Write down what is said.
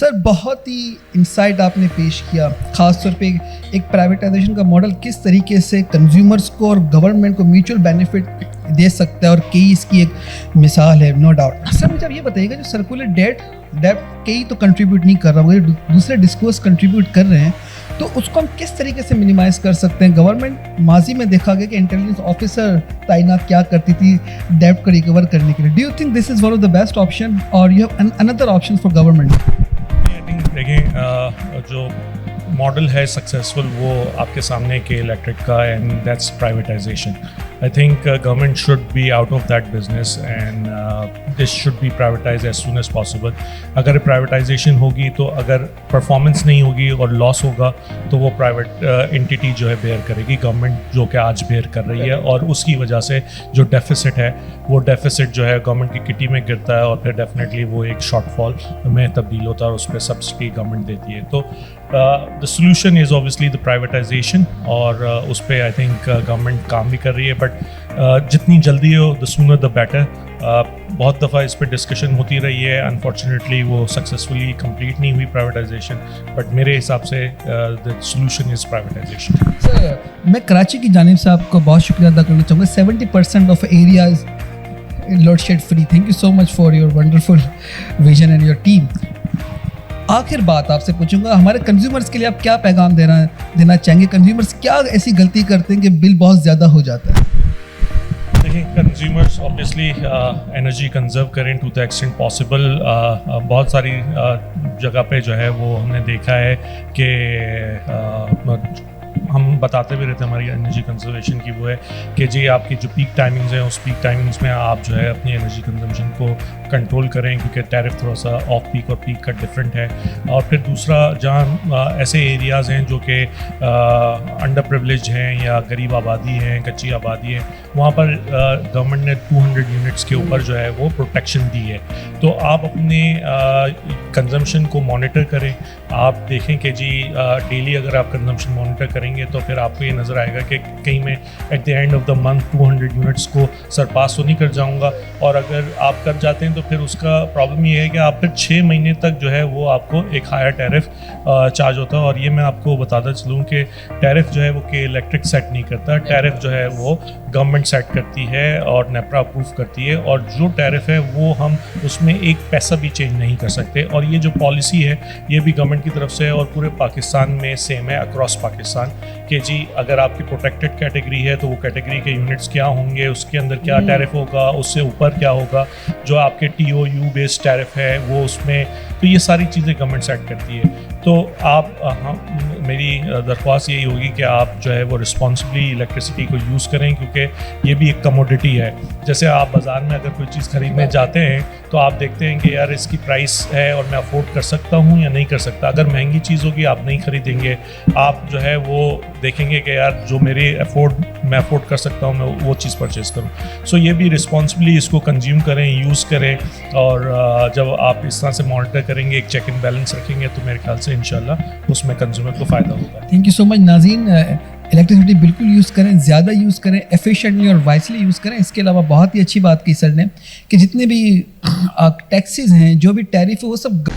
سر بہت ہی انسائٹ آپ نے پیش کیا, خاص طور پہ ایک پرائیویٹائزیشن کا ماڈل کس طریقے سے کنزیومرز کو اور گورنمنٹ کو میوچل بینیفٹ دے سکتا ہے, اور کئی اس کی ایک مثال ہے نو ڈاؤٹ. سر مجھے اب یہ بتائیے گا جو سرکولر ڈیٹ کئی تو کنٹریبیوٹ نہیں کر رہا ہوگا, دوسرے ڈسکورس کنٹریبیوٹ کر رہے ہیں, تو اس کو ہم کس طریقے سے منیمائز کر سکتے ہیں؟ گورنمنٹ ماضی میں دیکھا گیا کہ انٹیلیجنس آفیسر تعینات کیا کرتی تھی ڈیٹ کو ریکور کرنے کے لیے. Do you think this is one of the best option or you have another option for government? دیکھیں جو ماڈل ہے سکسیزفل وہ آپ کے سامنے کہ الیکٹرک کا, and that's privatization. I think government should be out of that business and this should be privatized as soon as possible. اگر privatization ہوگی تو اگر performance نہیں ہوگی اور loss ہوگا تو وہ private entity جو ہے bear کرے گی, گورنمنٹ جو کہ آج bear کر رہی ہے, اور اس کی وجہ سے جو deficit ہے وہ deficit جو ہے گورنمنٹ کی کٹی میں گرتا ہے, اور پھر definitely وہ ایک short fall میں تبدیل ہوتا ہے اور اس پہ سبسڈی گورنمنٹ دیتی ہے. تو the solution is obviously the privatization, اور اس پہ I think گورنمنٹ کام بھی کر رہی ہے, بٹ جتنی جلدی ہو the sooner the better. بہت دفعہ اس پہ ڈسکشن ہوتی رہی ہے, انفارچونیٹلی وہ سکسیزفلی کمپلیٹ نہیں ہوئی پرائیویٹائزیشن, بٹ میرے حساب سے the solution is privatization. سر میں کراچی کی جانب سے آپ کو بہت شکریہ ادا کرنا چاہوں گا. 70% of areas load shed free. Thank you so much for your wonderful vision and your team. آخر بات آپ سے پوچھوں گا, ہمارے کنزیومرز کے لیے آپ کیا پیغام دینا چاہیں گے؟ کنزیومرز کیا ایسی غلطی کرتے ہیں کہ بل بہت زیادہ ہو جاتا ہے؟ دیکھیں کنزیومرز اوبیسلی انرجی کنزرو کریں ٹو دا ایکسٹینٹ پاسبل. بہت ساری جگہ پہ جو ہے وہ ہم نے دیکھا ہے کہ ہم بتاتے بھی رہتے ہیں ہماری انرجی کنزرویشن کی, وہ ہے کہ جی آپ کی جو پیک ٹائمنگز ہیں اس پیک ٹائمنگز میں آپ جو ہے اپنی انرجی کنزمپشن کو کنٹرول کریں, کیونکہ ٹیرف تھوڑا سا آف پیک اور پیک کا ڈفرینٹ ہے. اور پھر دوسرا, جہاں ایسے ایریاز ہیں جو کہ انڈر پریولیجڈ ہیں یا غریب آبادی ہیں, کچی آبادی ہے, وہاں پر گورنمنٹ نے 200 یونٹس کے اوپر جو ہے وہ پروٹیکشن دی ہے. تو آپ اپنے کنزمپشن کو مانیٹر کریں. آپ دیکھیں کہ جی ڈیلی اگر آپ کنزمپشن مانیٹر کریں گے تو پھر آپ کو یہ نظر آئے گا کہ کہیں میں at the end of the month 200 units کو سرپاس تو نہیں کر جاؤں گا, اور اگر آپ کر جاتے ہیں تو پھر اس کا پرابلم یہ ہے کہ آپ پھر 6 مہینے تک جو ہے وہ آپ کو ایک ہائر ٹیرف چارج ہوتا ہے. اور یہ میں آپ کو بتاتا چلوں کہ ٹیرف جو ہے وہ کہ الیکٹرک سیٹ نہیں کرتا, ٹیرف جو ہے وہ گورنمنٹ سیٹ کرتی ہے اور نیپرا اپروو کرتی ہے, اور جو ٹیرف ہے وہ ہم اس میں ایک پیسہ بھی چینج نہیں کر سکتے. اور یہ جو پالیسی ہے یہ بھی گورنمنٹ کی طرف سے اور پورے پاکستان میں سیم ہے اکراس پاکستان, کہ جی اگر آپ کی پروٹیکٹڈ کیٹیگری ہے تو وہ کیٹیگری کے یونٹس کیا ہوں گے, اس کے اندر کیا ٹیرف ہوگا, اس سے اوپر کیا ہوگا, جو آپ کے T O you based tariff ہے وہ اس میں, تو یہ ساری چیزیں گورنمنٹ سیٹ کرتی ہے. تو آپ میری درخواست یہی ہوگی کہ آپ جو ہے وہ رسپانسبلی الیکٹریسٹی کو یوز کریں, کیونکہ یہ بھی ایک کموڈٹی ہے. جیسے آپ بازار میں اگر کوئی چیز خریدنے جاتے ہیں تو آپ دیکھتے ہیں کہ یار اس کی پرائس ہے اور میں افورڈ کر سکتا ہوں یا نہیں کر سکتا. اگر مہنگی چیز ہوگی آپ نہیں خریدیں گے, آپ جو ہے وہ دیکھیں گے کہ یار جو میں افورڈ کر سکتا ہوں میں وہ چیز پرچیز کروں. سو یہ بھی رسپانسبلی اس کو کنزیوم کریں, یوز کریں, اور جب آپ اس طرح سے مانیٹر کریں گے, ایک چیک اینڈ بیلنس رکھیں گے, تو میرے خیال سے انشاءاللہ اس میں کنزیومر کو فائدہ ہوگا. تھینک یو سو مچ. ناظرین, الیکٹریسٹی بالکل یوز کریں, زیادہ یوز کریں, ایفیشینٹلی اور وائسلی یوز کریں. اس کے علاوہ بہت ہی اچھی بات کی سر نے کہ جتنے بھی ٹیکسیز ہیں, جو بھی ٹیرف ہے, وہ سب